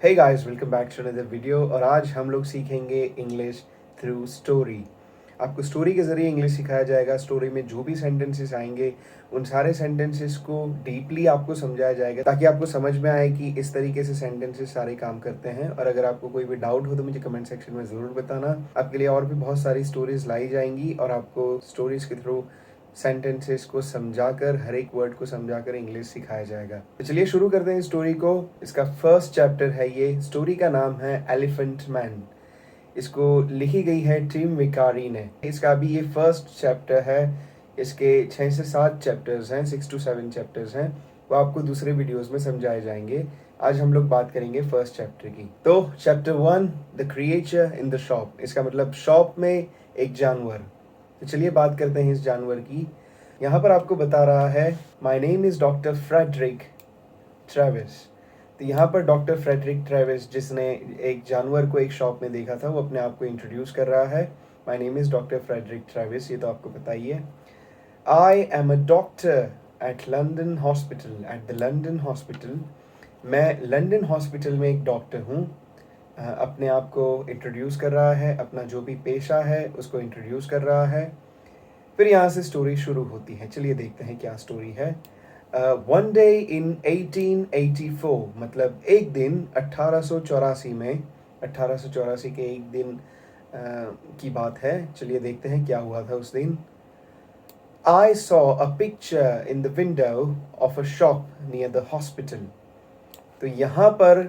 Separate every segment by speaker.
Speaker 1: Hey guys, welcome back to another video. और आज हम लोग सीखेंगे इंग्लिश थ्रू स्टोरी। आपको स्टोरी के ज़रिए इंग्लिश सिखाया जाएगा। स्टोरी में जो भी सेंटेंसेस आएंगे उन सारे सेंटेंसेस को डीपली आपको समझाया जाएगा ताकि आपको समझ में आए कि इस तरीके से सेंटेंसेस सारे काम करते हैं। और अगर आपको कोई भी डाउट हो तो मुझे कमेंट सेक्शन में ज़रूर बताना। आपके लिए और भी बहुत सारी स्टोरीज लाई जाएंगी और आपको स्टोरीज के थ्रू सेंटेंसेस को समझाकर, हर एक वर्ड को समझाकर इंग्लिश सिखाया जाएगा। तो चलिए शुरू करते हैं स्टोरी को। इसका फर्स्ट चैप्टर है ये। स्टोरी का नाम है एलिफेंट मैन। इसको लिखी गई है टिम विकारी ने। इसका अभी ये फर्स्ट चैप्टर है। इसके 6 से 7 चैप्टर्स हैं, 6 to 7 चैप्टर्स हैं। वो आपको दूसरे वीडियोस में समझाए जाएंगे। आज हम लोग बात करेंगे फर्स्ट चैप्टर की। तो chapter 1, the creature in the shop. इसका मतलब शॉप में एक जानवर। तो चलिए बात करते हैं इस जानवर की। यहाँ पर आपको बता रहा है my name is doctor Frederick Travis. तो यहाँ पर डॉक्टर फ्रेडरिक ट्रेविस, जिसने एक जानवर को एक शॉप में देखा था, वो अपने आप को इंट्रोड्यूस कर रहा है। My name is doctor Frederick Travis, ये तो आपको पता ही है। I am a doctor at London hospital, at the London hospital. मैं लंदन हॉस्पिटल में एक डॉक्टर हूँ। अपने आप को इंट्रोड्यूस कर रहा है, अपना जो भी पेशा है उसको इंट्रोड्यूस कर रहा है। फिर यहाँ से स्टोरी शुरू होती है। चलिए देखते हैं क्या स्टोरी है। वन डे इन 1884, मतलब एक दिन 1884 में, 1884 के एक दिन की बात है। चलिए देखते हैं क्या हुआ था उस दिन। I saw a picture in the window of a shop near the hospital. तो यहाँ पर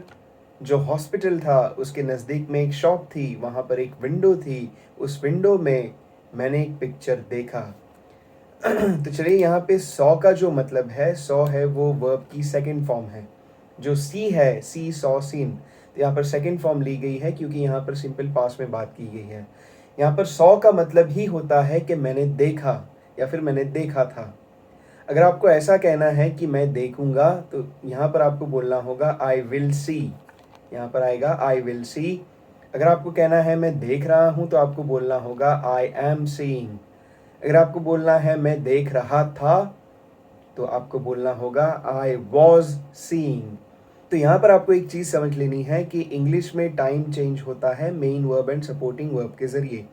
Speaker 1: जो हॉस्पिटल था उसके नज़दीक में एक शॉप थी, वहाँ पर एक विंडो थी। उस विंडो में मैंने एक पिक्चर देखा। तो चलिए यहाँ पे सॉ का जो मतलब है, सॉ है वो वर्ब की सेकंड फॉर्म है। जो सी है, सी सॉ सीन, तो यहाँ पर सेकंड फॉर्म ली गई है क्योंकि यहाँ पर सिंपल पास्ट में बात की गई है। यहाँ पर सॉ का मतलब ही होता है कि मैंने देखा या फिर मैंने देखा था। अगर आपको ऐसा कहना है कि मैं देखूंगा तो यहाँ पर आपको बोलना होगा आई विल सी। यहाँ पर आएगा आई विल सी। अगर आपको कहना है मैं देख रहा हूँ तो आपको बोलना होगा आई एम सीइंग। अगर आपको बोलना है मैं देख रहा था तो आपको बोलना होगा आई वॉज सीइंग। तो यहाँ पर आपको एक चीज़ समझ लेनी है कि इंग्लिश में टाइम चेंज होता है main verb and supporting verb के ज़रिए।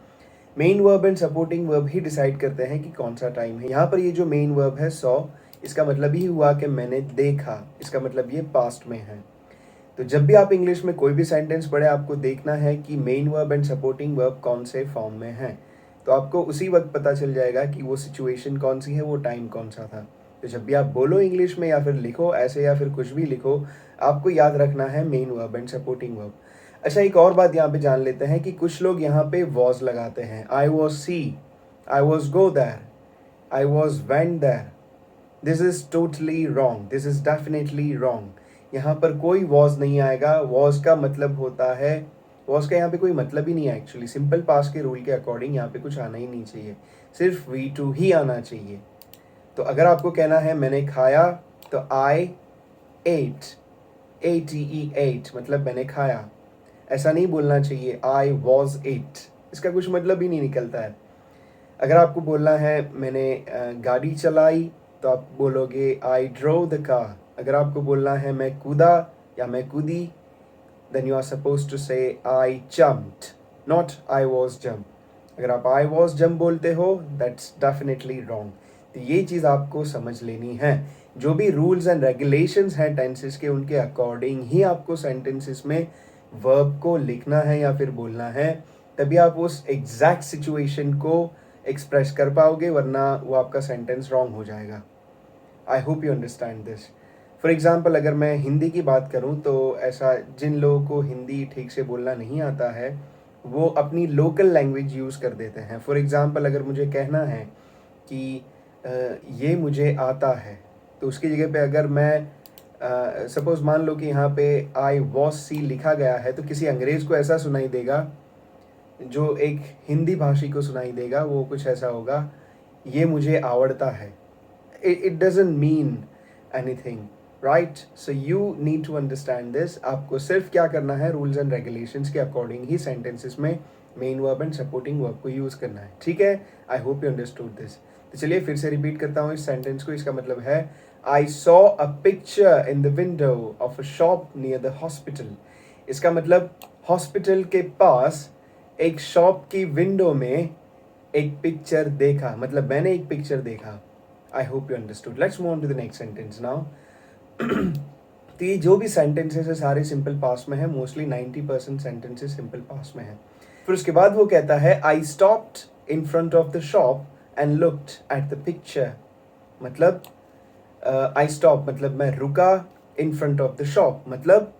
Speaker 1: Main verb and supporting verb he decide करते हैं कि कौन सा टाइम है। यहाँ पर ये जो मेन वर्ब है सॉ, इसका मतलब ही हुआ कि मैंने देखा। इसका मतलब ये पास्ट में है। तो जब भी आप इंग्लिश में कोई भी सेंटेंस पढ़े, आपको देखना है कि main verb and supporting verb कौन से फॉर्म में है। तो आपको उसी वक्त पता चल जाएगा कि वो सिचुएशन कौन सी है, वो टाइम कौन सा था। तो जब भी आप बोलो इंग्लिश में या फिर लिखो ऐसे या फिर कुछ भी लिखो, आपको याद रखना है main verb and supporting verb. अच्छा, एक और बात यहाँ पे जान लेते हैं कि कुछ लोग यहाँ पे वॉज लगाते हैं। I was see, I was go there, I was went there. This is totally wrong, this is definitely wrong. यहाँ पर कोई वॉज नहीं आएगा। वॉज का मतलब होता है, वॉज का यहाँ पे कोई मतलब ही नहीं है एक्चुअली। सिंपल पास्ट के रूल के अकॉर्डिंग यहाँ पे कुछ आना ही नहीं चाहिए, सिर्फ वी टू ही आना चाहिए। तो अगर आपको कहना है मैंने खाया तो आई एट, एट मतलब मैंने खाया। ऐसा नहीं बोलना चाहिए आई वॉज एट, इसका कुछ मतलब ही नहीं निकलता है। अगर आपको बोलना है मैंने गाड़ी चलाई तो आप बोलोगे आई ड्रोव द कार। अगर आपको बोलना है मैं कूदा या मैं कूदी, then you are supposed to say I jumped, not I was jumped। अगर आप I was jump बोलते हो, that's definitely wrong। तो ये चीज़ आपको समझ लेनी है। जो भी रूल्स एंड रेगुलेशंस हैं टेंसेस के, उनके अकॉर्डिंग ही आपको सेंटेंसेस में वर्ब को लिखना है या फिर बोलना है। तभी आप उस एग्जैक्ट सिचुएशन को एक्सप्रेस कर पाओगे, वरना वो आपका सेंटेंस रॉन्ग हो जाएगा। आई hope you understand this. For example, अगर मैं हिंदी की बात करूँ तो ऐसा, जिन लोगों को हिंदी ठीक से बोलना नहीं आता है वो अपनी लोकल लैंग्वेज यूज़ कर देते हैं। फॉर एग्ज़ाम्पल, अगर मुझे कहना है कि ये मुझे आता है, तो उसकी जगह पे अगर मैं सपोज़ मान लो कि यहाँ पे आई वॉज सी लिखा गया है, तो किसी अंग्रेज़ को ऐसा सुनाई देगा, जो एक हिंदी भाषी को सुनाई देगा, वो कुछ ऐसा होगा, ये मुझे आवड़ता है। It doesn't mean anything, right? So you need to understand this। आपको सिर्फ क्या करना है, रूल्स एंड रेगुलेशंस के अकॉर्डिंग ही सेंटेंसेस में main verb and supporting verb को यूज़ करना है। ठीक है, I hope you understood this. तो चलिए फिर से रिपीट करता हूँ इस सेंटेंस को। इसका मतलब है I saw a picture in the window of a shop near the hospital। इसका मतलब हॉस्पिटल के पास एक शॉप की विंडो में एक पिक्चर देखा, मतलब मैंने एक पिक्चर देखा। I hope you understood. Let's move on to the next sentence now. तो ये जो भी सेंटेंसेस है सारे सिंपल पास्ट में है, मोस्टली 90% सेंटेंसेस सिंपल पास्ट में है। फिर उसके बाद वो कहता है I stopped in front of the shop and looked at the picture. मतलब आई स्टॉप मतलब मैं रुका, इन फ्रंट ऑफ द शॉप मतलब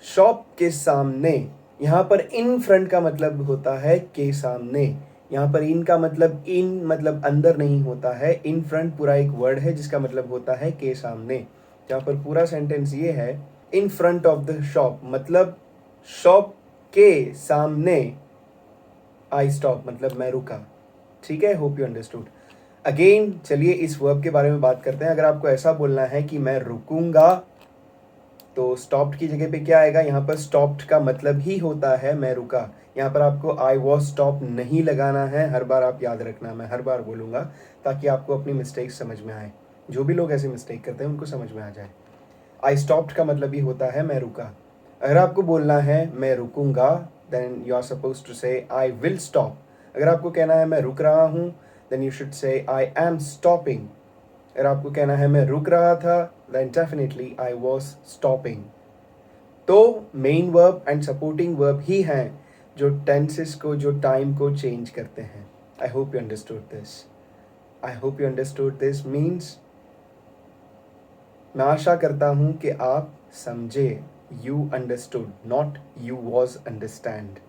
Speaker 1: शॉप के सामने। यहाँ पर इन फ्रंट का मतलब होता है के सामने। यहाँ पर इन का मतलब इन मतलब अंदर नहीं होता है। इन फ्रंट पूरा एक वर्ड है जिसका मतलब होता है के सामने। यहाँ पर पूरा सेंटेंस ये है इन फ्रंट ऑफ द शॉप मतलब शॉप के सामने आई स्टॉप मतलब मैं रुका। ठीक है, होप यू अंडरस्टूड। अगेन चलिए इस वर्ब के बारे में बात करते हैं। अगर आपको ऐसा बोलना है कि मैं रुकूंगा तो स्टॉप्ड की जगह पे क्या आएगा? यहाँ पर स्टॉप्ड का मतलब ही होता है मैं रुका। यहाँ पर आपको आई वॉज स्टॉप नहीं लगाना है, हर बार आप याद रखना, मैं हर बार बोलूँगा ताकि आपको अपनी मिस्टेक समझ में आए। जो भी लोग ऐसे मिस्टेक करते हैं उनको समझ में आ जाए। आई स्टॉप्ड का मतलब ही होता है मैं रुका। अगर आपको बोलना है मैं रुकूंगा then you are suppose to say I will stop. अगर आपको कहना है मैं रुक रहा हूँ then you should say I am stopping. अगर आपको कहना है मैं रुक रहा था then definitely I was stopping. तो main verb and supporting verb ही हैं जो टेंसेस को, जो टाइम को चेंज करते हैं। आई hope you understood this. I hope you understood this means मैं आशा करता हूँ कि आप समझे। You understood not you was understand.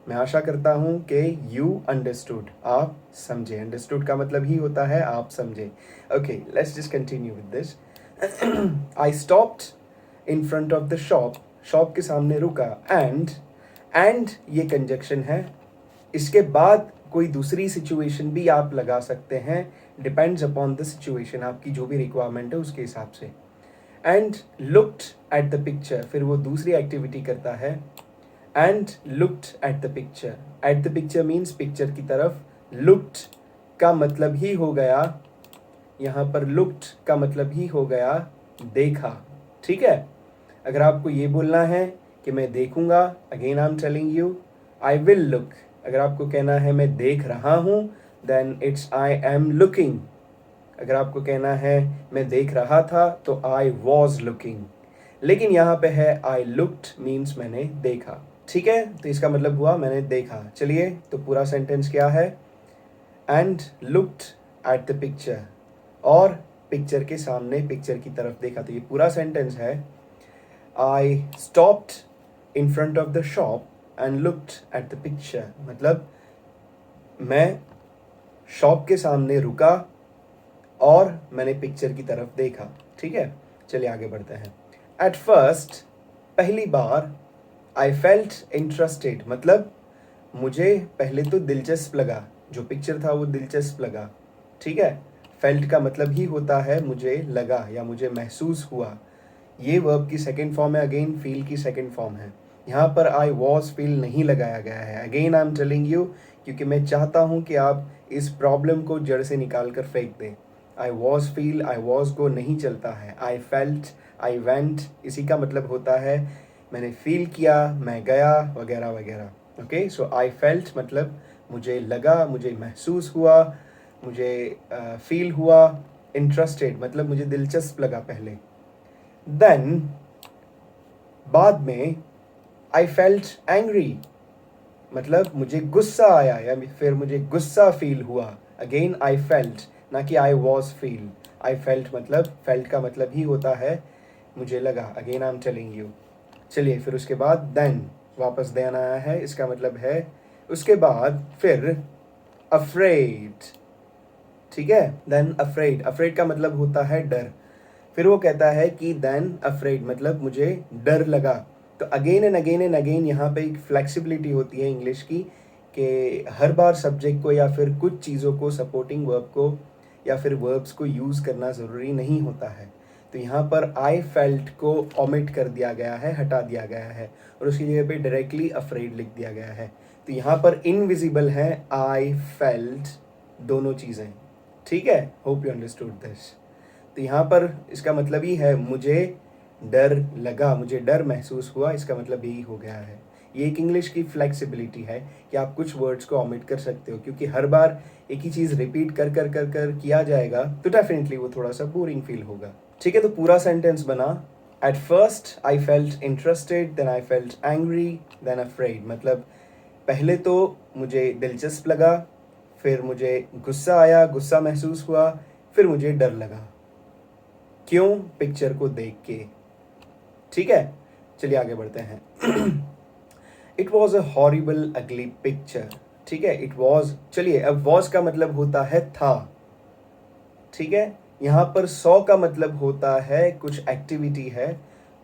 Speaker 1: मैं आशा करता हूँ कि यू अंडरस्टूड, आप समझे। अंडरस्टूड का मतलब ही होता है आप समझे। Okay, let's just continue with this. I stopped in front of the shop, shop के सामने रुका। एंड ये कंजक्शन है। इसके बाद कोई दूसरी सिचुएशन भी आप लगा सकते हैं, डिपेंड्स अपॉन द सिचुएशन, आपकी जो भी रिक्वायरमेंट है उसके हिसाब से। And looked at the picture, फिर वो दूसरी एक्टिविटी करता है। And looked at the picture, at the picture means picture की तरफ। लुक्ड का मतलब ही हो गया, यहाँ पर लुक्ड का मतलब ही हो गया देखा। ठीक है, अगर आपको ये बोलना है कि मैं देखूंगा, again I am telling you I will look. अगर आपको कहना है मैं देख रहा हूँ then it's I am looking. अगर आपको कहना है मैं देख रहा था तो आई वॉज लुकिंग। लेकिन यहाँ पे है आई लुक्ड मीन्स मैंने देखा। ठीक है, तो इसका मतलब हुआ मैंने देखा। चलिए तो पूरा सेंटेंस क्या है? And looked at the picture, और पिक्चर के सामने, पिक्चर की तरफ देखा। तो ये पूरा सेंटेंस है I stopped in front of the shop and looked at the picture. मतलब मैं शॉप के सामने रुका और मैंने पिक्चर की तरफ देखा। ठीक है, चलिए आगे बढ़ते हैं। एट फर्स्ट, पहली बार। आई फेल्ट इंटरेस्टेड मतलब मुझे पहले तो दिलचस्प लगा, जो पिक्चर था वो दिलचस्प लगा। ठीक है, फेल्ट का मतलब ही होता है मुझे लगा या मुझे महसूस हुआ। ये वर्ब की सेकेंड फॉर्म है, अगेन फील की सेकेंड फॉर्म है। यहाँ पर आई वॉज फील नहीं लगाया गया है। Again I am telling you, क्योंकि मैं चाहता हूँ कि आप इस प्रॉब्लम को जड़ से निकाल कर फेंक दें। I was feel, I was go नहीं चलता है। आई फेल्ट, आई वेंट, इसी का मतलब होता है मैंने फील किया, मैं गया, वगैरह वगैरह। ओके, सो आई फेल्ट मतलब मुझे लगा, मुझे महसूस हुआ, मुझे फील हुआ। इंटरेस्टेड मतलब मुझे दिलचस्प लगा पहले। देन बाद में आई फेल्ट एंग्री मतलब मुझे गुस्सा आया या फिर मुझे गुस्सा फील हुआ। अगेन आई फेल्ट, ना कि आई वॉज फील। आई फेल्ट मतलब फेल्ट का मतलब ही होता है मुझे लगा। Again I am telling you. चलिए फिर उसके बाद देन, वापस देन आया है, इसका मतलब है उसके बाद। फिर अफ्रेड, ठीक है, देन अफ्रेड, अफ्रेड का मतलब होता है डर। फिर वो कहता है कि देन अफ्रेड मतलब मुझे डर लगा। तो अगेन एंड अगेन यहाँ पे एक फ्लेक्सिबिलिटी होती है इंग्लिश की कि हर बार सब्जेक्ट को या फिर कुछ चीज़ों को, सपोर्टिंग वर्ब को या फिर वर्ब्स को यूज़ करना ज़रूरी नहीं होता है। तो यहाँ पर आई फेल्ट को ओमिट कर दिया गया है, हटा दिया गया है, और उसकी जगह पे डायरेक्टली अफ्रेड लिख दिया गया है। तो यहाँ पर इनविजिबल है आई फेल्ट, दोनों चीज़ें। ठीक है, होप यू अंडरस्टूड दिस। तो यहाँ पर इसका मतलब ही है मुझे डर लगा, मुझे डर महसूस हुआ, इसका मतलब यही हो गया है। ये एक इंग्लिश की फ्लेक्सिबिलिटी है कि आप कुछ वर्ड्स को ओमिट कर सकते हो, क्योंकि हर बार एक ही चीज़ रिपीट कर कर कर कर किया जाएगा तो डेफिनेटली वो थोड़ा सा बोरिंग फील होगा। ठीक है, तो पूरा सेंटेंस बना, at first I felt interested, then I felt angry, then afraid. मतलब पहले तो मुझे दिलचस्प लगा, फिर मुझे गुस्सा आया, गुस्सा महसूस हुआ, फिर मुझे डर लगा। क्यों? पिक्चर को देख के। ठीक है, चलिए आगे बढ़ते हैं। इट वॉज अ हॉरिबल अगली पिक्चर। ठीक है, इट वॉज, चलिए अब वॉज का मतलब होता है था। ठीक है, यहाँ पर सॉ का मतलब होता है कुछ एक्टिविटी है,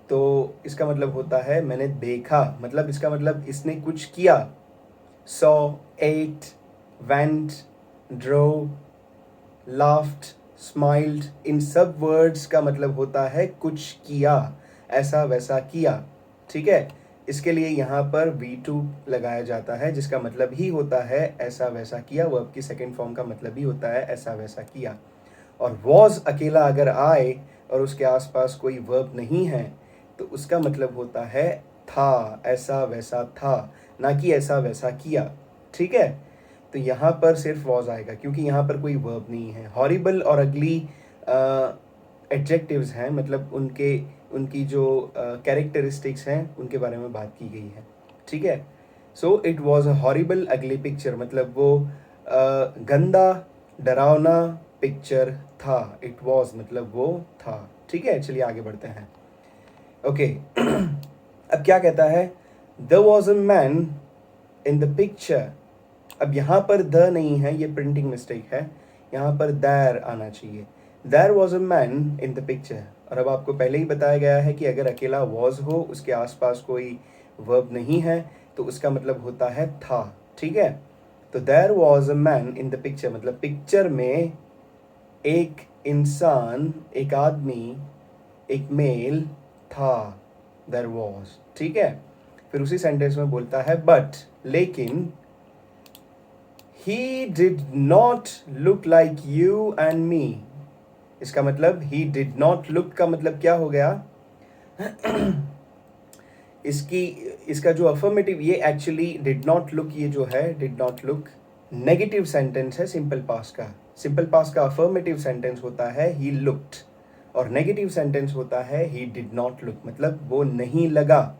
Speaker 1: तो इसका मतलब होता है मैंने देखा, मतलब इसका मतलब इसने कुछ किया। Saw, ate, went, drew, laughed, smiled, इन सब वर्ड्स का मतलब होता है कुछ किया, ऐसा वैसा किया। ठीक है, इसके लिए यहाँ पर V2 लगाया जाता है, जिसका मतलब ही होता है ऐसा वैसा किया। वर्ब की सेकंड फॉर्म का मतलब ही होता है ऐसा वैसा किया। और वॉज अकेला अगर आए और उसके आसपास कोई वर्ब नहीं है तो उसका मतलब होता है था, ऐसा वैसा था, ना कि ऐसा वैसा किया। ठीक है, तो यहाँ पर सिर्फ वॉज आएगा क्योंकि यहाँ पर कोई वर्ब नहीं है। हॉरिबल और अगली एडजेक्टिव्स हैं, मतलब उनकी जो कैरेक्टरिस्टिक्स हैं उनके बारे में बात की गई है। ठीक है, so it was a horrible अगली पिक्चर, मतलब वो गंदा डरावना पिक्चर था। इट वॉज मतलब वो था। ठीक है, चलिए आगे बढ़ते हैं। ओके, अब क्या कहता है, the was a man in the picture. अब यहाँ पर द नहीं है, ये प्रिंटिंग मिस्टेक है, यहाँ पर देयर आना चाहिए। There was a man in the picture. और अब आपको पहले ही बताया गया है कि अगर अकेला वॉज हो, उसके आसपास कोई वर्ब नहीं है, तो उसका मतलब होता है था। ठीक है, तो there was a man in the picture मतलब पिक्चर में एक इंसान, एक आदमी, एक मेल था। There was. ठीक है, फिर उसी सेंटेंस में बोलता है बट, लेकिन, he did not look like you and me। इसका मतलब he did not look का मतलब क्या हो गया? इसका जो अफर्मेटिव, ये एक्चुअली डिड नॉट लुक, ये जो है did not look negative sentence है सिंपल पास्ट का। सिंपल पास्ट का अफर्मेटिव सेंटेंस होता है ही लुक्ड, और नेगेटिव सेंटेंस होता है ही डिड नॉट लुक, मतलब वो नहीं लगा।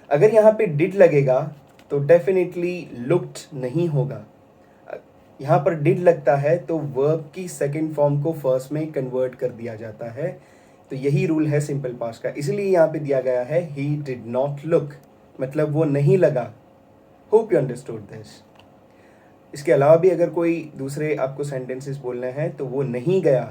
Speaker 1: अगर यहाँ पे डिड लगेगा तो डेफिनेटली लुक्ड नहीं होगा। यहाँ पर डिड लगता है तो वर्ब की सेकंड फॉर्म को फर्स्ट में कन्वर्ट कर दिया जाता है। तो यही रूल है सिंपल पास्ट का, इसलिए यहाँ पे दिया गया है ही डिड नॉट लुक, मतलब वो नहीं लगा। Hope you understood this. इसके अलावा भी अगर कोई दूसरे आपको सेंटेंसेस बोलने हैं तो वो नहीं गया,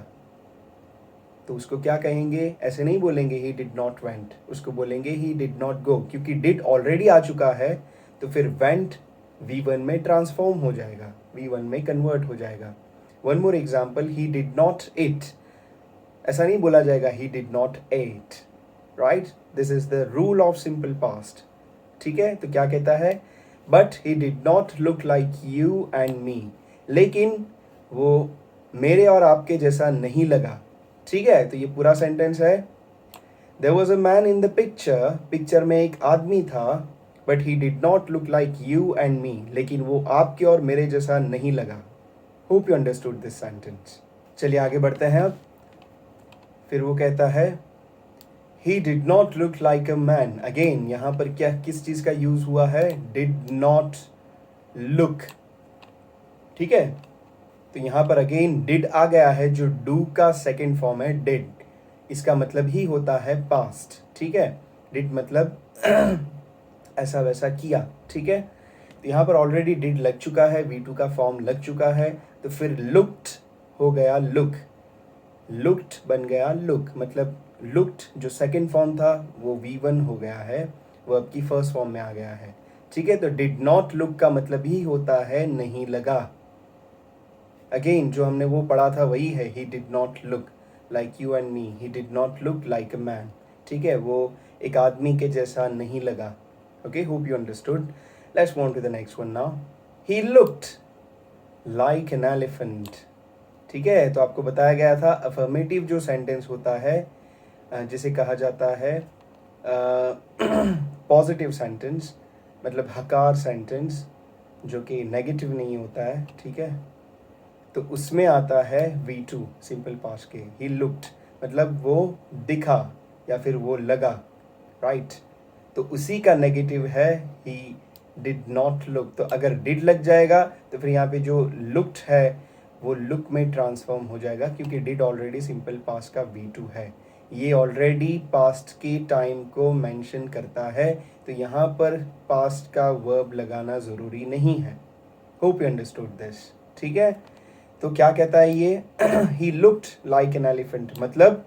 Speaker 1: तो उसको क्या कहेंगे? ऐसे नहीं बोलेंगे ही डिड नॉट वेंट, उसको बोलेंगे ही डिड नॉट गो, क्योंकि डिड ऑलरेडी आ चुका है, तो फिर वेंट V1 में ट्रांसफॉर्म हो जाएगा, V1 में कन्वर्ट हो जाएगा। One more example, he did not eat, ऐसा नहीं बोला जाएगा ही did not at, right? This is the rule of simple past. ठीक है, तो क्या कहता है? But he did not look like you and me, लेकिन वो मेरे और आपके जैसा नहीं लगा। ठीक है, तो ये पूरा सेंटेंस है, there was a man in the picture, picture में एक आदमी था, but he did not look like you and me, लेकिन वो आपके और मेरे जैसा नहीं लगा। Hope you understood this sentence. चलिए आगे बढ़ते हैं अब। फिर वो कहता है he did not look like a man. Again यहाँ पर क्या, किस चीज़ का यूज हुआ है? Did not look. ठीक है, तो यहाँ पर अगेन डिड आ गया है, जो डू का सेकेंड फॉर्म है डिड, इसका मतलब ही होता है पास्ट। ठीक है, डिड मतलब ऐसा वैसा किया। ठीक है, तो यहाँ पर ऑलरेडी डिड लग चुका है, V2 का फॉर्म लग चुका है, तो फिर लुक्ड हो गया लुक, लुक्ड बन गया लुक, मतलब लुक्ड जो सेकेंड फॉर्म था वो V1 हो गया है, वर्ब की फर्स्ट फॉर्म में आ गया है। ठीक है, तो डिड नॉट लुक का मतलब ही होता है नहीं लगा। अगेन जो हमने वो पढ़ा था वही है, he did not look like you and me, he did not look like a man. ठीक है, वो एक आदमी के जैसा नहीं लगा। Okay, hope you understood. Let's move on to the next one now. He looked like an elephant. ठीक है, तो आपको बताया गया था अफर्मेटिव जो सेंटेंस होता है जिसे कहा जाता है पॉजिटिव सेंटेंस, मतलब हकार सेंटेंस जो कि नेगेटिव नहीं होता है, ठीक है, तो उसमें आता है V2 सिंपल पास्ट के। ही लुक्ड मतलब वो दिखा या फिर वो लगा, राइट, तो उसी का नेगेटिव है ही डिड नॉट लुक। तो अगर डिड लग जाएगा तो फिर यहाँ पे जो लुक्ड है वो लुक में ट्रांसफॉर्म हो जाएगा, क्योंकि डिड ऑलरेडी सिंपल पास्ट का V2 है, ये ऑलरेडी पास्ट के टाइम को मेंशन करता है, तो यहाँ पर पास्ट का वर्ब लगाना ज़रूरी नहीं है। होप यू अंडरस्टूड दिस, ठीक है। तो क्या कहता है ये ही लुक्ड लाइक एन एलिफेंट, मतलब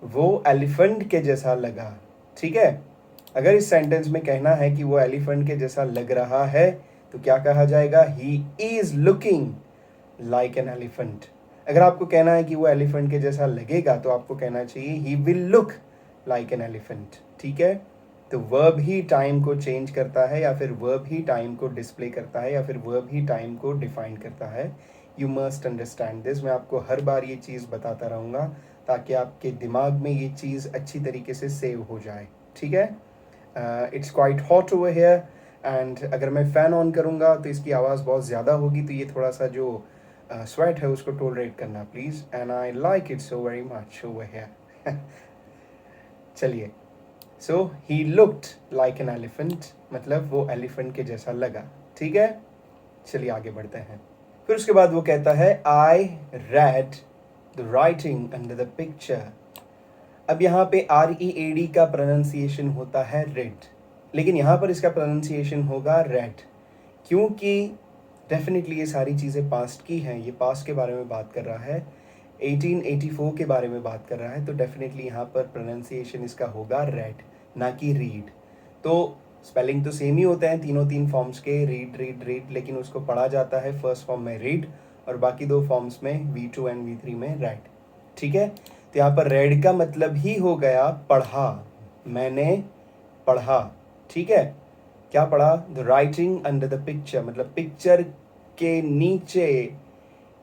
Speaker 1: वो एलिफेंट के जैसा लगा, ठीक है। अगर इस सेंटेंस में कहना है कि वो एलिफेंट के जैसा लग रहा है तो क्या कहा जाएगा, he is looking like an elephant. अगर आपको कहना है कि वो एलिफेंट के जैसा लगेगा तो आपको कहना चाहिए he will look like an elephant, ठीक है। तो वर्ब ही टाइम को चेंज करता है, या फिर वर्ब ही टाइम को डिस्प्ले करता है, या फिर वर्ब ही टाइम को डिफाइन करता है। You must understand this. मैं आपको हर बार ये चीज़ बताता रहूँगा ताकि आपके दिमाग में ये चीज़ अच्छी तरीके से सेव हो जाए, ठीक है। It's quite hot over here, and अगर मैं फ़ैन ऑन करूँगा तो इसकी आवाज़ बहुत ज़्यादा होगी, तो ये थोड़ा सा जो स्वेट है उसको टोलरेट करना please, and I like it so very much over here. चलिए, so he looked like an elephant, मतलब वो एलिफेंट के जैसा लगा, ठीक है। चलिए आगे बढ़ते हैं। फिर उसके बाद वो कहता है I read the writing under the picture. अब यहाँ पे READ का प्रोनाउंसिएशन होता है रेड, लेकिन यहाँ पर इसका प्रोनाउंसिएशन होगा रेड, क्योंकि डेफिनेटली ये सारी चीज़ें पास्ट की हैं, ये पास्ट के बारे में बात कर रहा है, 1884 के बारे में बात कर रहा है, तो डेफिनेटली यहाँ पर प्रोनाउंसिएशन इसका होगा रेड, ना कि रीड। तो स्पेलिंग तो सेम ही होते हैं तीन फॉर्म्स के, रीड रीड रीड, लेकिन उसको पढ़ा जाता है फर्स्ट फॉर्म में रीड और बाकी दो फॉर्म्स में V2 एंड V3 में रेड, ठीक है। तो यहाँ पर रेड का मतलब ही हो गया पढ़ा, मैंने पढ़ा, ठीक है। क्या पढ़ा, the writing under the picture, मतलब पिक्चर के नीचे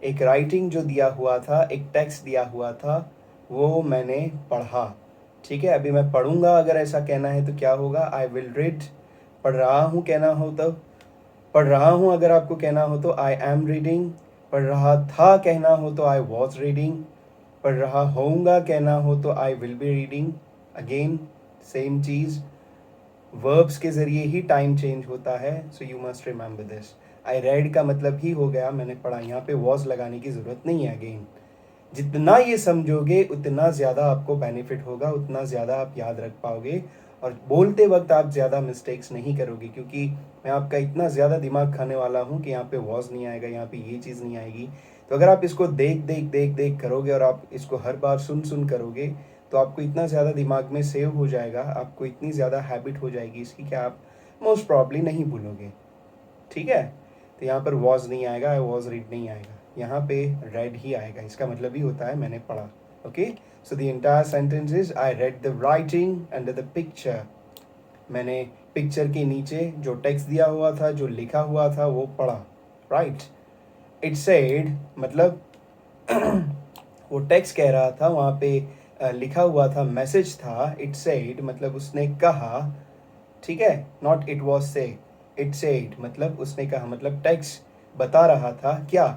Speaker 1: एक राइटिंग जो दिया हुआ था, एक टेक्स्ट दिया हुआ था, वो मैंने पढ़ा, ठीक है। अभी मैं पढ़ूंगा अगर ऐसा कहना है तो क्या होगा, आई विल रीड। पढ़ रहा हूँ कहना हो तो पढ़ रहा हूँ, अगर आपको कहना हो तो आई एम रीडिंग। पढ़ रहा था कहना हो तो आई वॉज रीडिंग। पढ़ रहा होऊंगा कहना हो तो I will be reading. Again same cheese, verbs के ज़रिए ही टाइम चेंज होता है, so you must remember this. I read का मतलब ही हो गया मैंने पढ़ा, यहाँ पे वॉज लगाने की ज़रूरत नहीं है। अगेन जितना ये समझोगे उतना ज़्यादा आपको बेनिफिट होगा, उतना ज़्यादा आप याद रख पाओगे और बोलते वक्त आप ज़्यादा मिस्टेक्स नहीं करोगे, क्योंकि मैं आपका इतना ज़्यादा दिमाग खाने वाला हूँ कि यहाँ पे वॉज नहीं आएगा, यहाँ पे ये चीज़ नहीं आएगी। तो अगर आप इसको देख देख देख देख करोगे और आप इसको हर बार सुन सुन करोगे तो आपको इतना ज़्यादा दिमाग में सेव हो जाएगा, आपको इतनी ज़्यादा हैबिट हो जाएगी इसकी कि आप मोस्ट प्रॉब्ली नहीं भूलोगे, ठीक है। तो यहाँ पर वॉज नहीं आएगा, आई वॉज रीड नहीं आएगा, यहाँ पे रेड ही आएगा, इसका मतलब ही होता है मैंने पढ़ा। Okay, so the entire sentence is I read the writing under the picture. मैंने पिक्चर के नीचे जो टेक्स्ट दिया हुआ था, जो लिखा हुआ था, वो पढ़ा, राइट। इट सेड मतलब वो टेक्स्ट कह रहा था, वहाँ पे लिखा हुआ था, मैसेज था। इट सेड मतलब उसने कहा, ठीक है, नॉट इट वॉज से, इट सेड मतलब उसने कहा, मतलब टेक्स्ट बता रहा था क्या,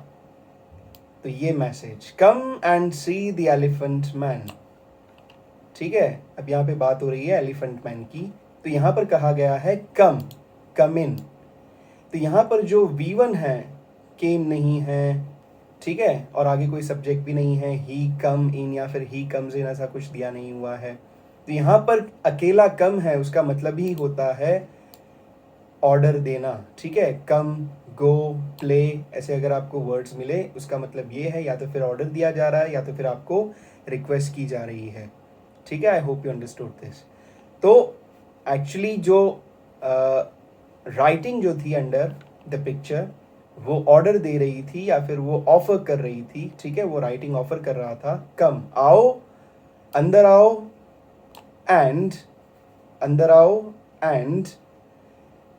Speaker 1: तो ये message come and see the elephant man, ठीक है। अब यहाँ पे बात हो रही है एलिफेंट मैन की, तो यहाँ पर कहा गया है कम, कम इन। तो यहाँ पर जो V1 है, केम नहीं है, ठीक है, और आगे कोई सब्जेक्ट भी नहीं है, ही कम इन या फिर ही कम्स इन, ऐसा कुछ दिया नहीं हुआ है। तो यहाँ पर अकेला कम है, उसका मतलब ही होता है ऑर्डर देना, ठीक है। कम, गो, प्ले, ऐसे अगर आपको वर्ड्स मिले उसका मतलब ये है या तो फिर ऑर्डर दिया जा रहा है या तो फिर आपको रिक्वेस्ट की जा रही है, ठीक है। I hope you understood this. तो एक्चुअली जो राइटिंग जो थी अंडर द पिक्चर, वो ऑर्डर दे रही थी या फिर वो ऑफर कर रही थी, ठीक है। वो राइटिंग ऑफर कर रहा था, कम, आओ, अंदर आओ, एंड अंदर आओ एंड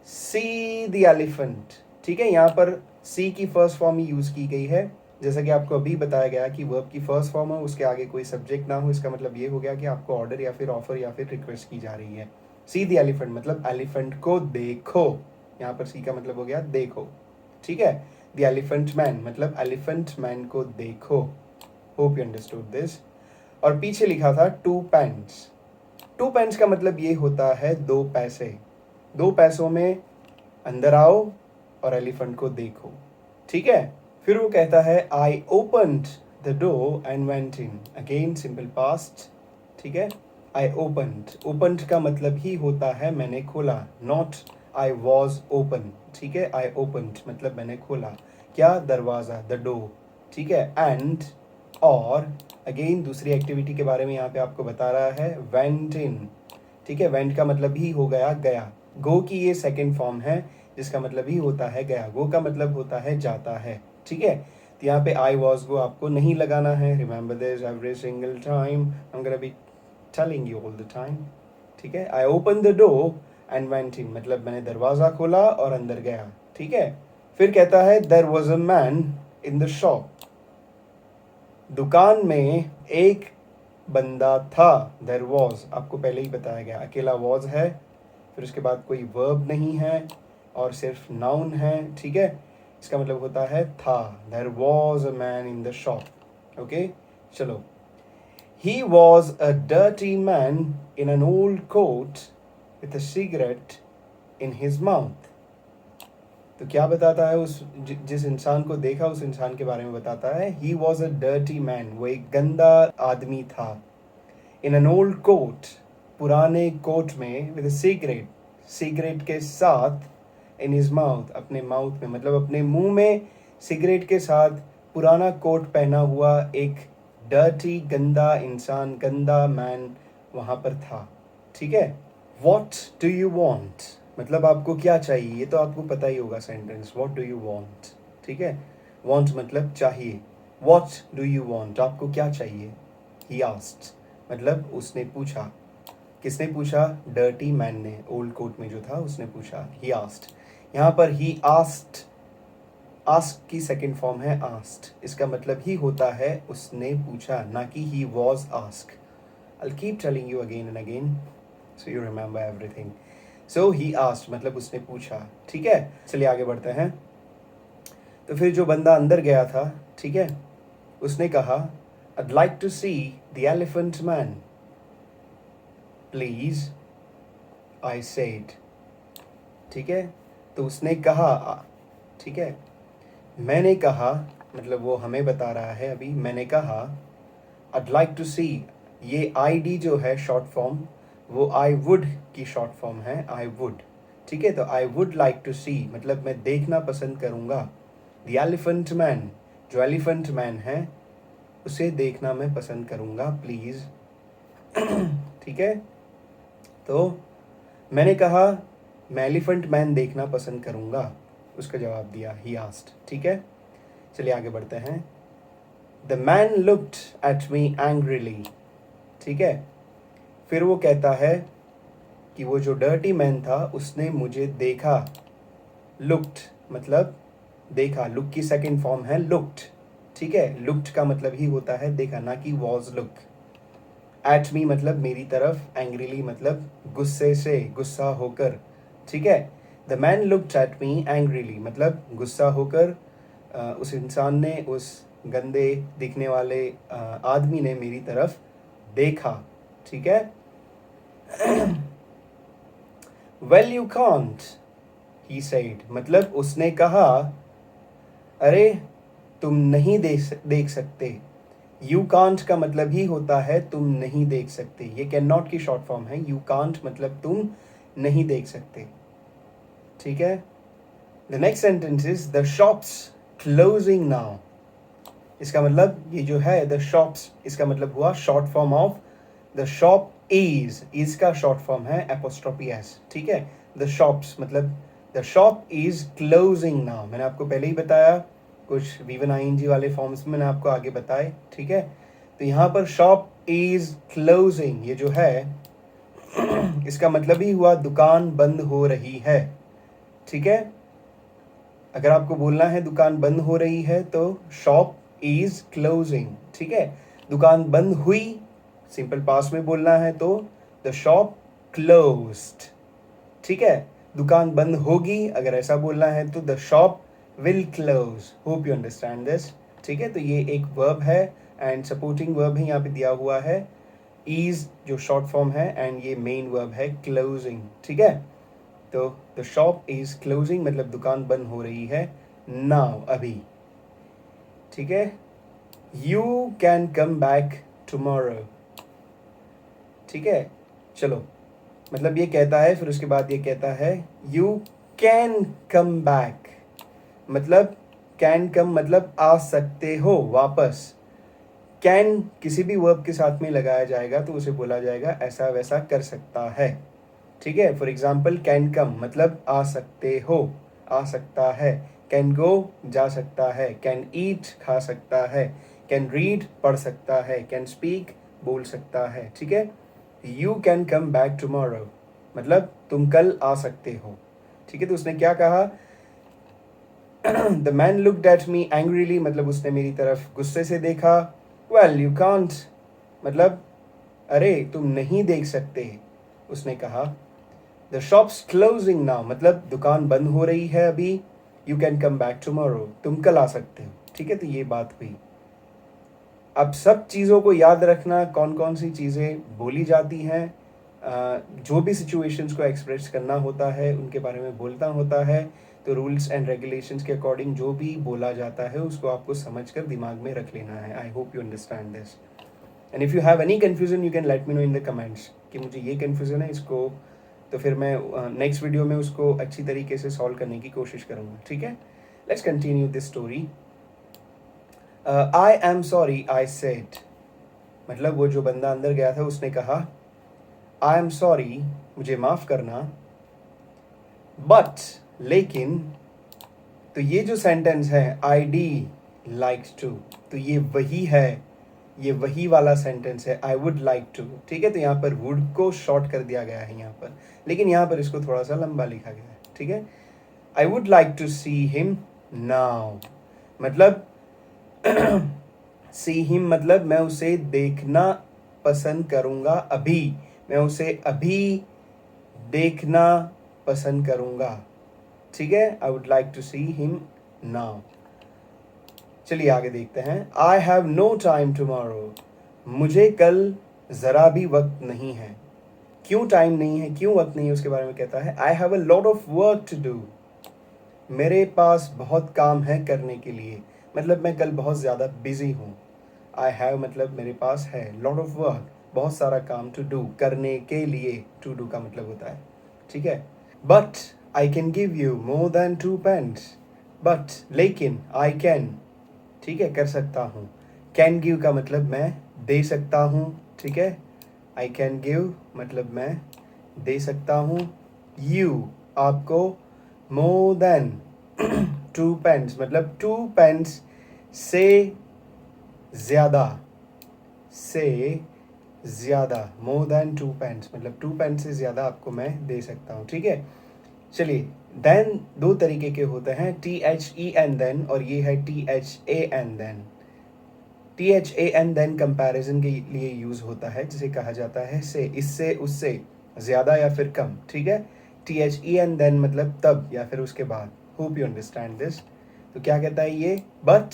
Speaker 1: सी द एलिफेंट, ठीक है। यहाँ पर सी की फर्स्ट फॉर्म ही यूज की गई है, जैसा कि आपको अभी बताया गया कि वर्ब की फर्स्ट फॉर्म हो, उसके आगे कोई सब्जेक्ट ना हो, इसका मतलब ये हो गया कि आपको ऑर्डर या फिर ऑफर या फिर रिक्वेस्ट की जा रही है। सी द एलिफेंट मतलब एलिफेंट को देखो, यहाँ पर सी का मतलब हो गया देखो, ठीक है। द एलिफेंट मैन मतलब एलिफेंट मैन को देखो। Hope you understood this. और पीछे लिखा था 2 पेंस। 2 पेंस का मतलब ये होता है 2 पैसे। 2 पैसों में अंदर आओ और एलिफेंट को देखो, ठीक है। फिर वो कहता है I opened the door and went in. Again simple past, ठीक है। आई ओपन्ड, ओपन्ड का मतलब ही होता है मैंने खोला, नॉट आई वॉज ओपन, ठीक है। आई ओपन्ड मतलब मैंने खोला क्या, दरवाज़ा, द डोर, ठीक है। एंड और अगेन दूसरी एक्टिविटी के बारे में यहाँ पे आपको बता रहा है, वेंट इन, ठीक है। वेंट का मतलब ही हो गया गया। गो की ये सेकंड फॉर्म है जिसका मतलब ही होता है गया। गो का मतलब होता है जाता है, ठीक है। तो यहाँ पे आई वॉज गो आपको नहीं लगाना है। Remember this every single time, I am gonna be telling you all the time, ठीक है। I open the door and went इन मतलब मैंने दरवाज़ा खोला और अंदर गया, ठीक है। फिर कहता है there was a man in the shop. दुकान में एक बंदा था। देयर वॉज आपको पहले ही बताया गया, अकेला वॉज है, फिर उसके बाद कोई वर्ब नहीं है और सिर्फ नाउन है, ठीक है। इसका मतलब होता है था। There was a man in the shop, okay. चलो, he was a dirty man in an old coat with a cigarette in his mouth. तो क्या बताता है, उस जिस इंसान को देखा उस इंसान के बारे में बताता है। ही वॉज अ डर्टी मैन, वो एक गंदा आदमी था। इन एन ओल्ड कोट, पुराने कोट में, विद सिगरेट, सिगरेट के साथ, इन हिज माउथ अपने माउथ में मतलब अपने मुंह में सिगरेट के साथ पुराना कोट पहना हुआ एक डर्टी गंदा इंसान, गंदा मैन वहाँ पर था, ठीक है। वॉट डू यू वॉन्ट मतलब आपको क्या चाहिए, ये तो आपको पता ही होगा sentence, what do you want, ठीक है। वॉन्ट मतलब चाहिए, वॉट डू यू वॉन्ट आपको क्या चाहिए। ही आस्क्ड मतलब उसने पूछा। किसने पूछा, डर्टी मैन ने, ओल्ड कोट में जो था उसने पूछा। ही आस्क्ड, यहाँ पर ही आस्क्ड, आस्क की सेकंड फॉर्म है आस्क्ड। इसका मतलब ही होता है उसने पूछा, ना कि he was ask. I'll keep telling you again and again so you remember everything. So he asked मतलब उसने पूछा, ठीक है। चलिए आगे बढ़ते हैं। तो फिर जो बंदा अंदर गया था, ठीक है, उसने कहा I'd like to see the elephant man. Please, I said. ठीक है, तो उसने कहा, ठीक है, मैंने कहा मतलब वो हमें बता रहा है अभी, मैंने कहा I'd like to see, ये ID जो है शॉर्ट फॉर्म, वो I would की शॉर्ट फॉर्म है, I would, ठीक है। तो I would like to see मतलब मैं देखना पसंद करूँगा। The elephant man, जो एलिफेंट मैन है उसे देखना मैं पसंद करूँगा, प्लीज़, ठीक है। तो मैंने कहा मैं एलिफेंट मैन देखना पसंद करूँगा, उसका जवाब दिया ही आस्क्ड, ठीक है। चलिए आगे बढ़ते हैं। The man looked at me angrily, ठीक है। फिर वो कहता है कि वो जो डर्टी मैन था उसने मुझे देखा। लुक्ड मतलब देखा, लुक की सेकंड फॉर्म है लुक्ड, ठीक है। लुक्ड का मतलब ही होता है देखा, ना कि वॉज लुक। एट मी मतलब मेरी तरफ, एंग्रीली मतलब गुस्से से, गुस्सा होकर, ठीक है। The man looked at me angrily मतलब गुस्सा होकर उस इंसान ने, उस गंदे दिखने वाले आदमी ने मेरी तरफ देखा, ठीक है। Well you can't, he said मतलब उसने कहा अरे तुम नहीं देख सकते। यू कांट का मतलब ही होता है तुम नहीं देख सकते, ये कैन नॉट की शॉर्ट फॉर्म है। यू कांट मतलब तुम नहीं देख सकते, ठीक है। The next sentence is the shops closing now. इसका मतलब ये जो है द शॉप्स, इसका मतलब हुआ short form of the shop is का शॉर्ट फॉर्म है एपोस्ट्रोफी एस, ठीक है। द शॉप्स मतलब the shop is closing now, मैंने आपको पहले ही बताया, कुछ V1 ING वाले फॉर्म्स में मैंने आपको आगे बताए, ठीक है। तो यहाँ पर शॉप इज क्लोजिंग, ये जो है इसका मतलब ही हुआ दुकान बंद हो रही है, ठीक है। अगर आपको बोलना है दुकान बंद हो रही है तो शॉप इज क्लोजिंग, ठीक है। दुकान बंद हुई, सिंपल पास्ट में बोलना है तो द शॉप क्लोज्ड, ठीक है। दुकान बंद होगी अगर ऐसा बोलना है तो the shop will close. Hope you understand this, ठीक है। तो ये एक वर्ब है एंड सपोर्टिंग वर्ब ही यहाँ पे दिया हुआ है, इज जो शॉर्ट फॉर्म है एंड ये मेन वर्ब है क्लोजिंग, ठीक है। तो द शॉप इज क्लोजिंग मतलब दुकान बंद हो रही है नाउ, अभी, ठीक है। You can come back tomorrow, ठीक है। चलो, मतलब ये कहता है, फिर उसके बाद ये कहता है यू कैन कम बैक, मतलब कैन कम मतलब आ सकते हो वापस। कैन किसी भी वर्ब के साथ में लगाया जाएगा तो उसे बोला जाएगा ऐसा वैसा कर सकता है, ठीक है। फॉर एग्जाम्पल कैन कम मतलब आ सकते हो, आ सकता है। कैन गो जा सकता है, कैन ईट खा सकता है, कैन रीड पढ़ सकता है, कैन स्पीक बोल सकता है, ठीक है। You can come back tomorrow मतलब तुम कल आ सकते हो, ठीक है। तो उसने क्या कहा, the man looked at me angrily मतलब उसने मेरी तरफ गुस्से से देखा। वेल यू कांट मतलब अरे तुम नहीं देख सकते, उसने कहा। द शॉप्स क्लोजिंग नाउ मतलब दुकान बंद हो रही है अभी। You can come back tomorrow तुम कल आ सकते हो, ठीक है। तो ये बात हुई। अब सब चीज़ों को याद रखना, कौन कौन सी चीज़ें बोली जाती हैं, जो भी सिचुएशंस को एक्सप्रेस करना होता है उनके बारे में बोलना होता है। तो रूल्स एंड रेगुलेशंस के अकॉर्डिंग जो भी बोला जाता है उसको आपको समझकर दिमाग में रख लेना है। I hope you understand this and if you have any confusion you can let me know in the comments कि मुझे ये कन्फ्यूज़न है इसको, तो फिर मैं नेक्स्ट वीडियो में उसको अच्छी तरीके से सॉल्व करने की कोशिश करूँगा, ठीक है। Let's continue this story. I am sorry I said मतलब वो जो बंदा अंदर गया था उसने कहा आई एम सॉरी मुझे माफ़ करना, बट लेकिन, तो ये जो सेंटेंस है आई डी लाइक्स टू, तो ये वही है, ये वही वाला सेंटेंस है आई वुड लाइक टू, ठीक है। तो यहाँ पर वुड को शॉर्ट कर दिया गया है यहाँ पर, लेकिन यहाँ पर इसको थोड़ा सा लंबा लिखा गया है, ठीक है। I would like to see him now मतलब सी हिम मतलब मैं उसे देखना पसंद करूँगा अभी, मैं उसे अभी देखना पसंद करूँगा, ठीक है। I would like to see him now. चलिए आगे देखते हैं। I have no time tomorrow मुझे कल ज़रा भी वक्त नहीं है। क्यों टाइम नहीं है, क्यों वक्त नहीं है, उसके बारे में कहता है I have a lot of work to do मेरे पास बहुत काम है करने के लिए, मतलब मैं कल बहुत ज़्यादा बिजी हूँ। आई हैव मतलब मेरे पास है, लॉट ऑफ वर्क बहुत सारा काम, टू डू करने के लिए, टू डू का मतलब होता है, ठीक है। But I can give you more than 2 pence, but लेकिन आई कैन, ठीक है, कर सकता हूँ। कैन गिव का मतलब मैं दे सकता हूँ, ठीक है। आई कैन गिव मतलब मैं दे सकता हूँ। यू आपको, मोर देन 2 पेन्स मतलब 2 पेन्स से ज़्यादा, से ज़्यादा, मोर देन 2 पेन्स मतलब 2 पेन्स से ज़्यादा आपको मैं दे सकता हूँ, ठीक है। चलिए, देन दो तरीके के होते हैं, THEN देन और ये है THAN than. THAN than comparison के लिए यूज़ होता है, जिसे कहा जाता है से, इससे उससे ज़्यादा या फिर कम, ठीक है। THEN देन मतलब तब या फिर उसके बाद। Hope you understand this. तो क्या कहता है ये, but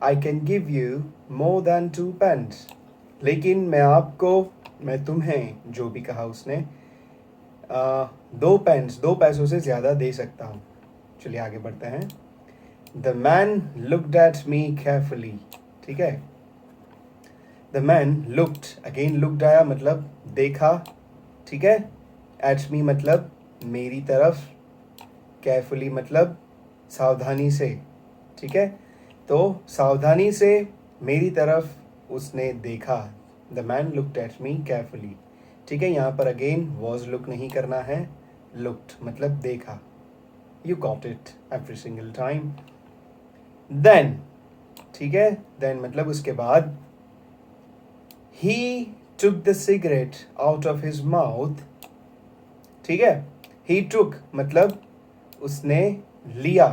Speaker 1: I can give you more than 2 pence लेकिन मैं आपको, मैं तुम्हें, जो भी कहा उसने, 2 पेन्स 2 पैसों से ज़्यादा दे सकता हूँ। चलिए आगे बढ़ते हैं। The man looked at me carefully, ठीक है। The man looked, again looked आया मतलब देखा, ठीक है। एट मी मतलब मेरी तरफ, केयरफुली मतलब सावधानी से, ठीक है। तो सावधानी से मेरी तरफ उसने देखा। The man looked at me carefully, ठीक है। यहाँ पर अगेन वॉज लुक नहीं करना है, लुक्ड मतलब देखा। You got it every single time. Then, ठीक है, देन मतलब उसके बाद। He took the cigarette out of his mouth, ठीक है। ही टुक मतलब उसने लिया,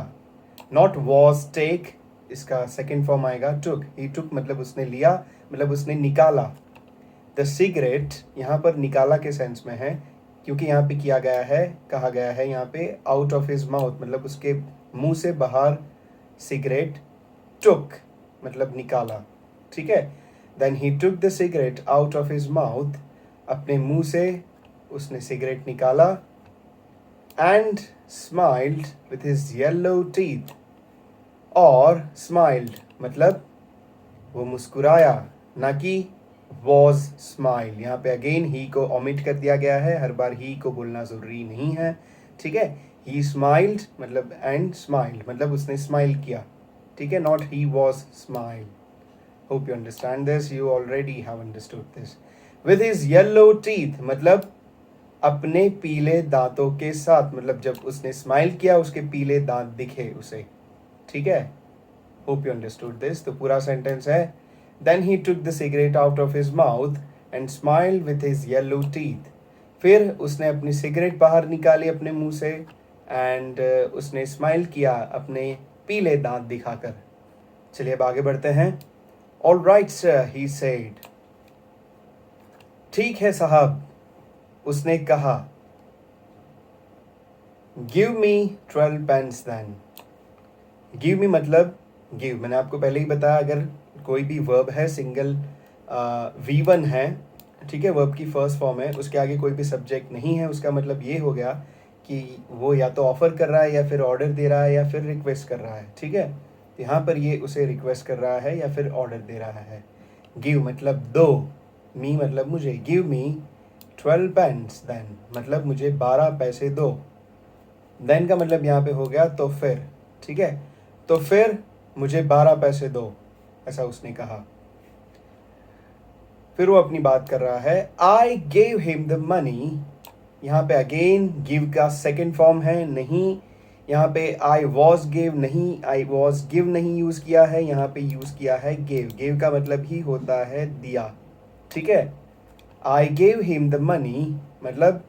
Speaker 1: नॉट वॉज टेक, इसका सेकेंड फॉर्म आएगा टुक। ही टुक मतलब उसने लिया, मतलब उसने निकाला। द सिगरेट यहाँ पर निकाला के सेंस में है, क्योंकि यहाँ पे किया गया है, कहा गया है यहाँ पे आउट ऑफ हिज माउथ, मतलब उसके मुंह से बाहर सिगरेट टुक मतलब निकाला, ठीक है। Then he took the cigarette out of his mouth, अपने मुंह से उसने सिगरेट निकाला। And smiled with his yellow teeth, और स्माइल्ड मतलब वो मुस्कुराया, ना कि वॉज स्माइल। यहाँ पे अगेन ही को ओमिट कर दिया गया है, हर बार ही को बोलना ज़रूरी नहीं है, ठीक है। ही स्माइल्ड मतलब एंड स्माइल्ड मतलब उसने स्माइल किया, ठीक है, not he was smile. Hope you understand this, you already have understood this. With his yellow teeth मतलब अपने पीले दांतों के साथ, मतलब जब उसने स्माइल किया उसके पीले दांत दिखे उसे, ठीक है। Hope you understood this. तो पूरा सेंटेंस है, then he took the cigarette out of his mouth and smiled with his yellow teeth. फिर उसने अपनी सिगरेट बाहर निकाली अपने मुंह से एंड उसने स्माइल किया अपने पीले दांत दिखाकर। चलिए अब आगे बढ़ते हैं। All right sir, he said. ठीक है साहब, उसने कहा। Give me 12 pence then. Give me मतलब गिव, मैंने आपको पहले ही बताया, अगर कोई भी वर्ब है सिंगल V1 है, ठीक है, वर्ब की फर्स्ट फॉर्म है, उसके आगे कोई भी सब्जेक्ट नहीं है, उसका मतलब ये हो गया कि वो या तो ऑफर कर रहा है या फिर ऑर्डर दे रहा है या फिर रिक्वेस्ट कर रहा है, ठीक है। तो यहाँ पर ये उसे रिक्वेस्ट कर रहा है या फिर ऑर्डर दे रहा है। गिव मतलब दो, मी मतलब मुझे, गिव मी 12 पेन्स देन मतलब मुझे 12 पैसे दो। देन का मतलब यहाँ पे हो गया तो फिर, ठीक है, तो फिर मुझे 12 पैसे दो, ऐसा उसने कहा। फिर वो अपनी बात कर रहा है, I gave him the money. यहाँ पे अगेन गिव का सेकेंड फॉर्म है, नहीं, यहाँ पे आई वॉज गिव नहीं, आई वॉज गिव नहीं यूज किया है, यहाँ पे यूज किया है गिव। गिव का मतलब ही होता है दिया, ठीक है। I gave him the money मतलब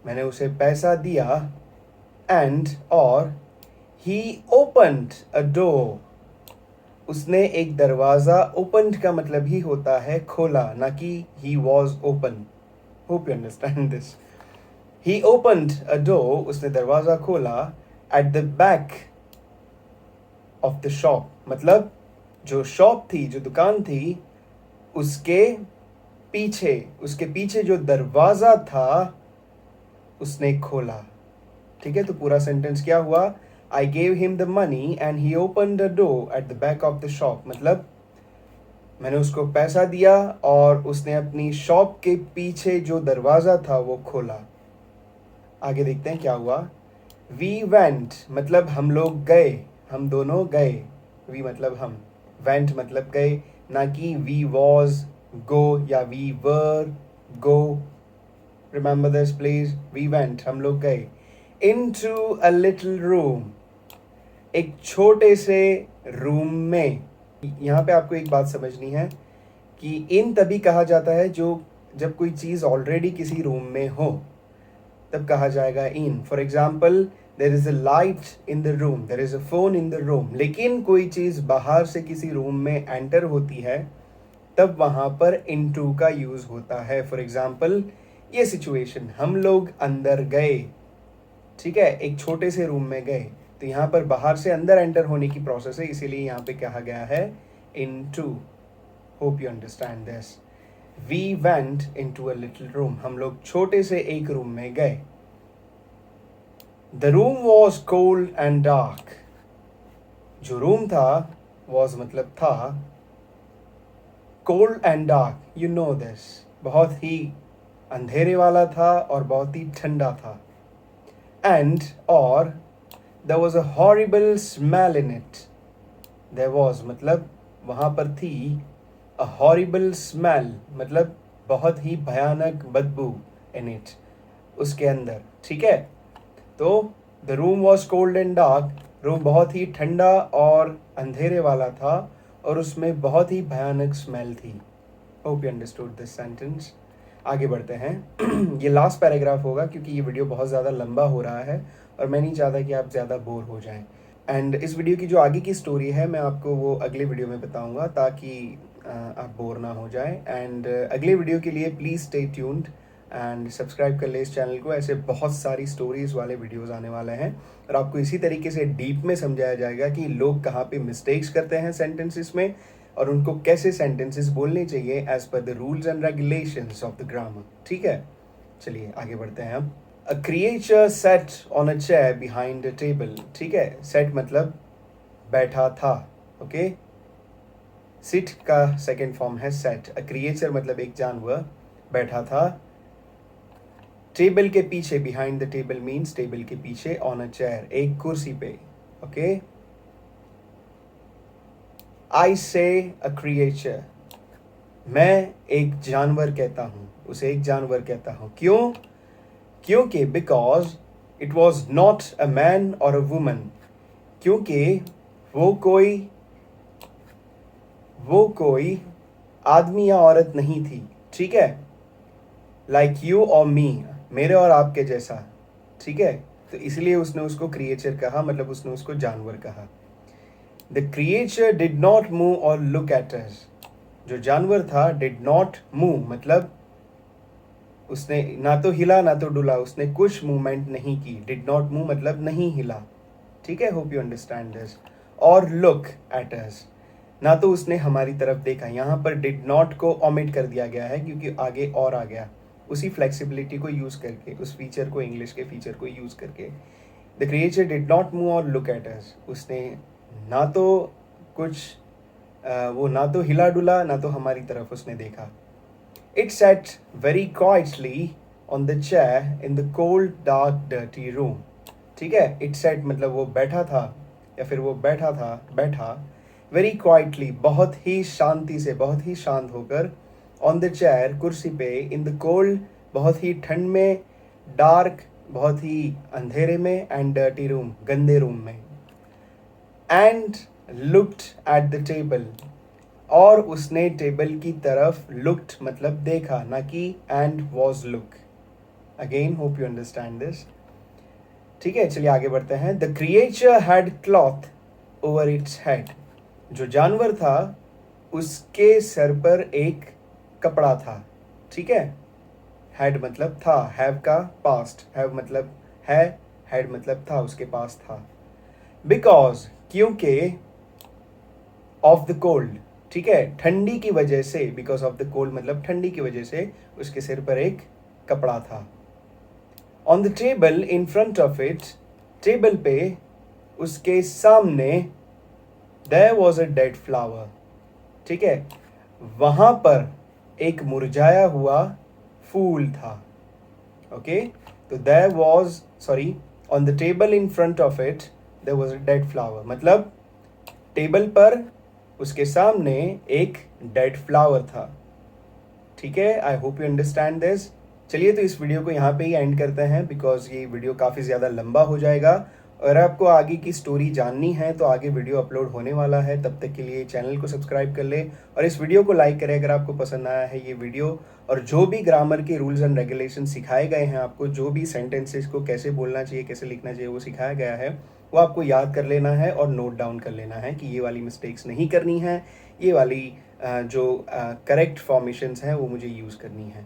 Speaker 1: मैंने उसे पैसा दिया, एंड और ही ओपन्ड अ डोर, उसने एक दरवाज़ा, ओपन्ड का मतलब ही होता है खोला, ना कि he was open. Hope you understand this. He opened a door, उसने दरवाज़ा खोला, at the back of the shop मतलब जो शॉप थी, जो दुकान थी, उसके पीछे, उसके पीछे जो दरवाज़ा था उसने खोला, ठीक है। तो पूरा सेंटेंस क्या हुआ, I gave him the money and he open the door at the back of the shop मतलब मैंने उसको पैसा दिया और उसने अपनी शॉप के पीछे जो दरवाज़ा था वो खोला। आगे देखते हैं क्या हुआ। वी वेंट मतलब हम लोग गए, हम दोनों गए। वी मतलब हम, वेंट मतलब गए, ना कि वी वॉज गो या we were go. Remember this please, we went हम लोग गए। इनटू अ लिटिल रूम, एक छोटे से रूम में। यहाँ पे आपको एक बात समझनी है कि इन तभी कहा जाता है जो जब कोई चीज़ ऑलरेडी किसी रूम में हो, तब कहा जाएगा in. For example, there is a light in the room, there is a phone in the room. लेकिन कोई चीज़ बाहर से किसी रूम में एंटर होती है तब वहाँ पर इनटू का यूज़ होता है। फॉर एग्जाम्पल ये सिचुएशन, हम लोग अंदर गए, ठीक है, एक छोटे से रूम में गए, तो यहाँ पर बाहर से अंदर एंटर होने की प्रोसेस है, इसीलिए यहाँ पे कहा गया है into. Hope you understand this. We went into a little room, हम लोग छोटे से एक रूम में गए। The room was cold and dark, जो रूम था, वॉज मतलब था, cold and dark, you know this, बहुत ही अंधेरे वाला था और बहुत ही ठंडा था। एंड और there was a horrible smell in it, there was मतलब वहाँ पर थी, a horrible smell मतलब बहुत ही भयानक बदबू, in it उसके अंदर, ठीक है। तो the room was cold and dark, room बहुत ही ठंडा और अंधेरे वाला था और उसमें बहुत ही भयानक स्मेल थी। Hope you understood this sentence. आगे बढ़ते हैं। ये लास्ट पैराग्राफ होगा क्योंकि ये वीडियो बहुत ज़्यादा लंबा हो रहा है और मैं नहीं चाहता कि आप ज़्यादा बोर हो जाएं। एंड इस वीडियो की जो आगे की स्टोरी है मैं आपको वो अगले वीडियो में बताऊंगा, ताकि आप बोर ना हो जाए। एंड अगले वीडियो के लिए please stay tuned and subscribe कर ले इस चैनल को। ऐसे बहुत सारी स्टोरीज वाले वीडियोस आने वाले हैं और आपको इसी तरीके से डीप में समझाया जाएगा कि लोग कहाँ पे मिस्टेक्स करते हैं सेंटेंसेस में और उनको कैसे सेंटेंसेस बोलने चाहिए as per the rules and regulations of the grammar. ठीक है, चलिए आगे बढ़ते हैं हम। A creature set on a chair behind a table. ठीक है, सेट मतलब बैठा था। ओके, सिट का सेकेंड फॉर्म है सेट। अ क्रिएचर मतलब एक जानवर बैठा था टेबल के पीछे, behind the table means table के पीछे, ऑन अ चेयर एक कुर्सी पे। ओके, आई से अ क्रिएचर, मैं एक जानवर कहता हूं, उसे एक जानवर कहता हूं। क्यों? क्योंकि because it was not a man और अ वुमन, क्योंकि वो कोई आदमी या औरत नहीं थी। ठीक है, लाइक यू और मी, मेरे और आपके जैसा। ठीक है, तो इसलिए उसने उसको क्रिएचर कहा, मतलब उसने उसको जानवर कहा। The creature did not move और लुक एट अस, जो जानवर था डिड नॉट मूव मतलब उसने ना तो हिला ना तो डुला, उसने कुछ मूवमेंट नहीं की। डिड नॉट मूव मतलब नहीं हिला। ठीक है, होप यू अंडरस्टैंड दिस। और लुक एट अस, ना तो उसने हमारी तरफ देखा। यहाँ पर डिड नॉट को ओमिट कर दिया गया है क्योंकि आगे और आ गया, उसी फ्लेक्सिबिलिटी को यूज़ करके, उस फीचर को, इंग्लिश के फीचर को यूज़ करके। The creature did not move और लुक एट अस, उसने ना तो कुछ वो ना तो हिला डुला ना तो हमारी तरफ उसने देखा। It sat very quietly on the chair in the cold, dark, dirty room. ठीक है, it sat मतलब वो बैठा था या फिर वो बैठा very quietly, बहुत ही शांति से, बहुत ही शांत होकर, on the chair, कुर्सी पे, in the cold, बहुत ही ठंड में, dark, बहुत ही अंधेरे में, and dirty room, गंदे रूम में, and looked at the table, और उसने टेबल की तरफ लुक्ड मतलब देखा, ना कि and was look. Again hope you understand this. ठीक है, चलिए आगे बढ़ते हैं। The creature had cloth over its head, जो जानवर था उसके सर पर एक कपड़ा था। ठीक है, हैड मतलब था, हैव का पास्ट, हैव मतलब है, हैड मतलब था, उसके पास था। बिकॉज क्योंकि, ऑफ द कोल्ड, ठीक है, ठंडी की वजह से, बिकॉज ऑफ द कोल्ड मतलब ठंडी की वजह से उसके सिर पर एक कपड़ा था। On the table in front of it, table पे उसके सामने, there was a dead flower. ठीक है, वहां पर एक मुरझाया हुआ फूल था। ओके, तो there was, sorry, on the table in front of it there was a dead flower मतलब टेबल पर उसके सामने एक डेड फ्लावर था। ठीक है, I hope you understand this. चलिए तो इस वीडियो को यहाँ पे ही एंड करते हैं, बिकॉज ये वीडियो काफ़ी ज़्यादा लंबा हो जाएगा। और आपको आगे की स्टोरी जाननी है तो आगे वीडियो अपलोड होने वाला है, तब तक के लिए चैनल को सब्सक्राइब कर ले और इस वीडियो को लाइक करें अगर आपको पसंद आया है ये वीडियो। और जो भी ग्रामर के रूल्स एंड रेगुलेशन सिखाए गए हैं आपको, जो भी सेंटेंसेस को कैसे बोलना चाहिए, कैसे लिखना चाहिए, वो सिखाया गया है, वो आपको याद कर लेना है और नोट डाउन कर लेना है कि ये वाली मिस्टेक्स नहीं करनी है, ये वाली जो करेक्ट फॉर्मेशंस हैं वो मुझे यूज़ करनी है।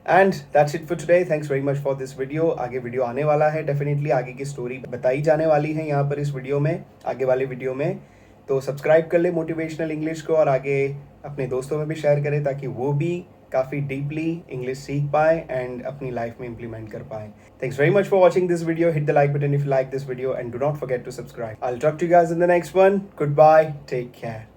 Speaker 1: And that's it for today, thanks very much for this video. आगे वीडियो आने वाला है, डेफिनेटली आगे की स्टोरी बताई जाने वाली है यहाँ पर इस वीडियो में, आगे वाले वीडियो में। तो सब्सक्राइब कर ले मोटिवेशनल इंग्लिश को और आगे अपने दोस्तों में भी शेयर करें ताकि वो भी काफ़ी डीपली इंग्लिश सीख पाए एंड अपनी लाइफ में इंप्लीमेंट कर पाए। Thanks very much for watching this video. Hit the like button if you like this video and do not forget to subscribe. I will talk to you guys in the next one. Goodbye, take care.